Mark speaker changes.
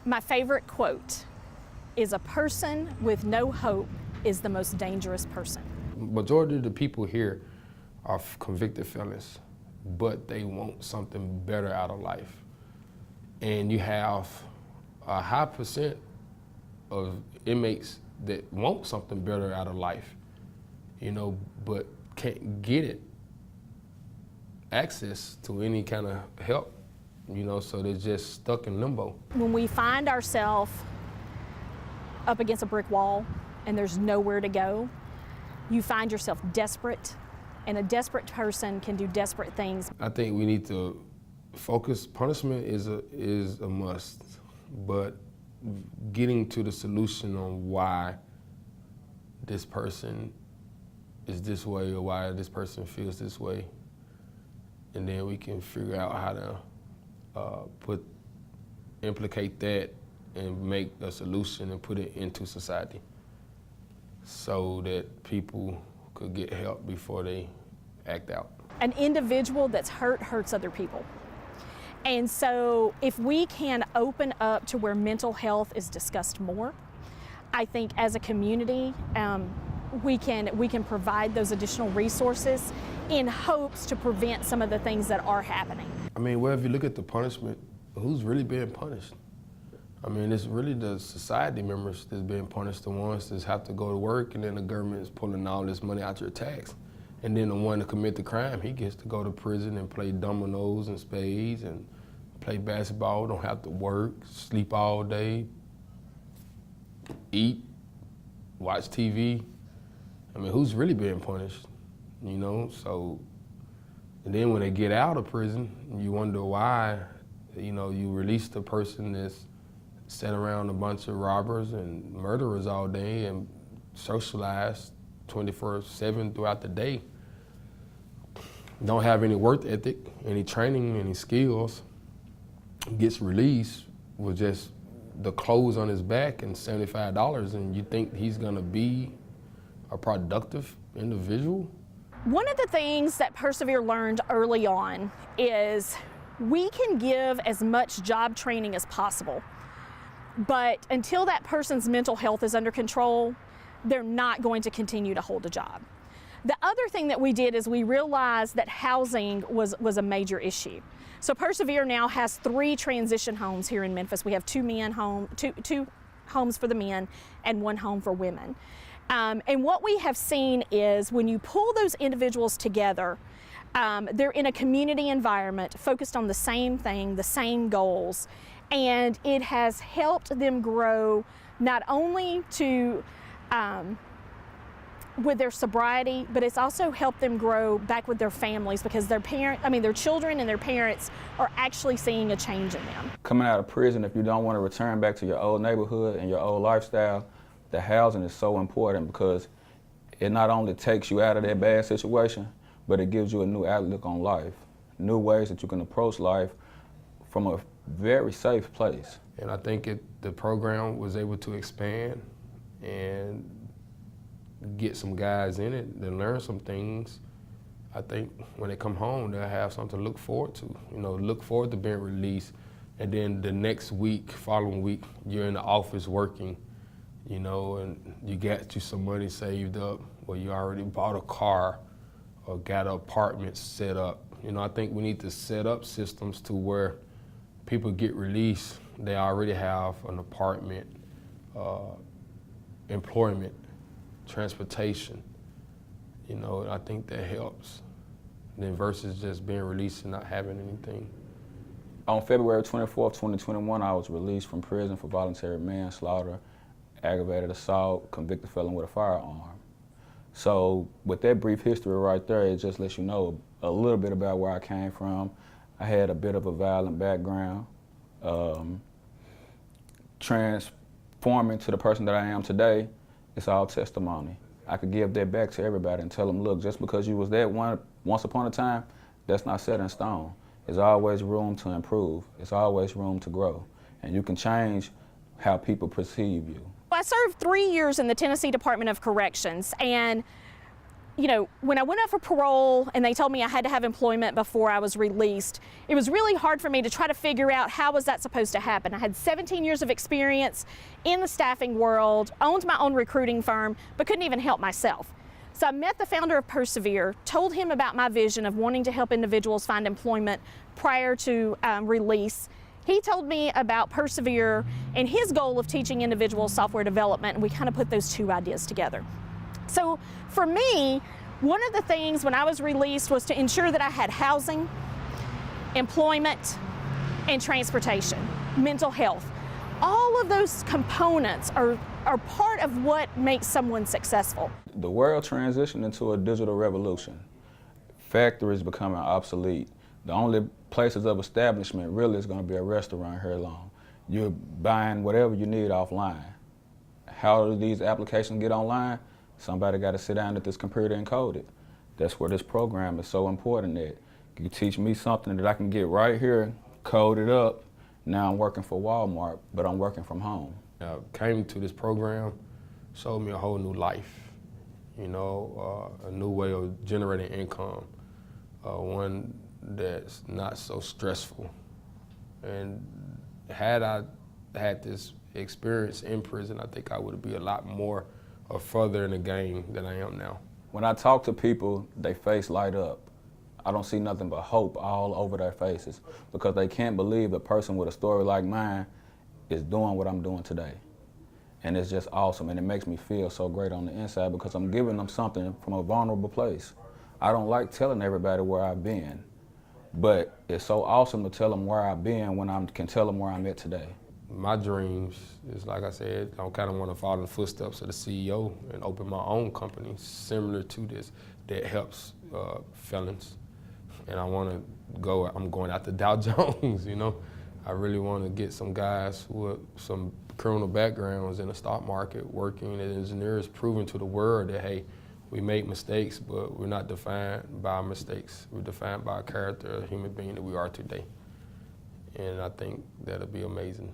Speaker 1: My favorite quote is, "A person with no hope is the most dangerous person."
Speaker 2: Majority of the people here are convicted felons, but they want something better out of life. And you have a high percent of inmates that want something better out of life, but can't get it, access to any kind of help, so they're just stuck in limbo.
Speaker 1: When we find ourselves up against a brick wall and there's nowhere to go, you find yourself desperate, and a desperate person can do desperate things.
Speaker 2: I think we need to focus. Punishment is a must, but getting to the solution on why this person is this way or why this person feels this way, and then we can figure out how to implicate that and make a solution and put it into society so that people could get help before they act out.
Speaker 1: An individual that's hurt hurts other people. And so if we can open up to where mental health is discussed more, I think as a community, we can provide those additional resources in hopes to prevent some of the things that are happening.
Speaker 2: I mean, well, if you look at the punishment, who's really being punished? I mean, it's really the society members that's being punished, the ones that have to go to work, and then the government is pulling all this money out your tax. And then the one to commit the crime, he gets to go to prison and play dominoes and spades and play basketball, don't have to work, sleep all day, eat, watch TV. I mean, who's really being punished, So, and then when they get out of prison, you wonder why, you release the person that's sat around a bunch of robbers and murderers all day and socialize 24/7 throughout the day. Don't have any work ethic, any training, any skills. Gets released with just the clothes on his back and $75, and you think he's gonna be a productive individual?
Speaker 1: One of the things that Persevere learned early on is we can give as much job training as possible, but until that person's mental health is under control, they're not going to continue to hold a job. The other thing that we did is we realized that housing was a major issue. So Persevere now has 3 transition homes here in Memphis. We have two homes for the men and 1 home for women. And what we have seen is when you pull those individuals together, they're in a community environment focused on the same thing, the same goals, and it has helped them grow not only to with their sobriety, but it's also helped them grow back with their families because their children and their parents are actually seeing a change in them.
Speaker 3: Coming out of prison, if you don't want to return back to your old neighborhood and your old lifestyle, the housing is so important because it not only takes you out of that bad situation, but it gives you a new outlook on life, new ways that you can approach life from a very safe place.
Speaker 2: And I think the program was able to expand and get some guys in it to learn some things. I think when they come home, they'll have something to look forward to. Look forward to being released. And then the next week, following week, you're in the office working, and you got you some money saved up, or you already bought a car or got an apartment set up. I think we need to set up systems to where people get released, they already have an apartment, employment, transportation. I think that helps. Then versus just being released and not having anything.
Speaker 3: On February 24th, 2021, I was released from prison for voluntary manslaughter, aggravated assault, convicted felon with a firearm. So with that brief history right there, it just lets you know a little bit about where I came from. I had a bit of a violent background. Transforming to the person that I am today, it's all testimony. I could give that back to everybody and tell them, look, just because you was that one once upon a time, that's not set in stone. There's always room to improve. There's always room to grow. And you can change how people perceive you.
Speaker 1: I served 3 years in the Tennessee Department of Corrections, and when I went up for parole and they told me I had to have employment before I was released, it was really hard for me to try to figure out how was that supposed to happen. I had 17 years of experience in the staffing world, owned my own recruiting firm, but couldn't even help myself. So I met the founder of Persevere, told him about my vision of wanting to help individuals find employment prior to release. He told me about Persevere and his goal of teaching individuals software development, and we kind of put those two ideas together. So for me, one of the things when I was released was to ensure that I had housing, employment, and transportation, mental health. All of those components are part of what makes someone successful.
Speaker 3: The world transitioned into a digital revolution. Factories becoming obsolete. The only places of establishment really is going to be a restaurant here long. You're buying whatever you need offline. How do these applications get online? Somebody got to sit down at this computer and code it. That's where this program is so important, that you teach me something that I can get right here, code it up. Now I'm working for Walmart, but I'm working from home.
Speaker 2: I came to this program, showed me a whole new life, a new way of generating income, one that's not so stressful. And had I had this experience in prison, I think I would be a lot more or further in the game than I am now.
Speaker 3: When I talk to people, their face light up. I don't see nothing but hope all over their faces, because they can't believe a person with a story like mine is doing what I'm doing today. And it's just awesome, and it makes me feel so great on the inside because I'm giving them something from a vulnerable place. I don't like telling everybody where I've been, but it's so awesome to tell them where I've been when I can tell them where I'm at today.
Speaker 2: My dreams is, like I said, I kind of want to follow in the footsteps of the CEO and open my own company similar to this that helps felons. And I'm going after Dow Jones, I really want to get some guys with some criminal backgrounds in the stock market, working as engineers, proving to the world that, hey, we make mistakes, but we're not defined by our mistakes. We're defined by our character, a human being that we are today. And I think that'll be amazing.